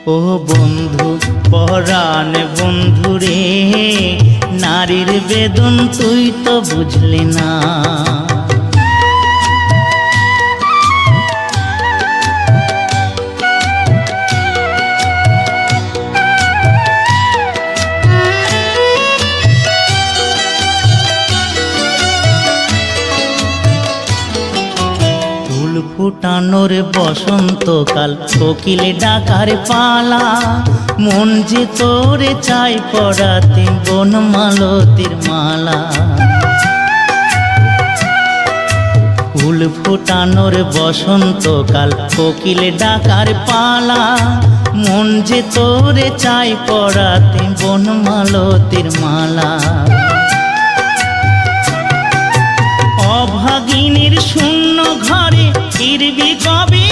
ও বন্ধু পরাণ বন্ধু রে, নারীর বেদন তুই তো বুঝলি না। ফুল ফুটানোর বসন্তকাল, কোকিলে ডাকার পালা, মন যে তোরে চাই পরাতে বনমালতির মালা। ফুল ফুটানোর বসন্তকাল, কোকিলে ডাকার পালা, মন যে তোরে চাই পরাতে বনমালতির মালা। অভাগিনীর শূন্য ঘরে ফিরবি কবে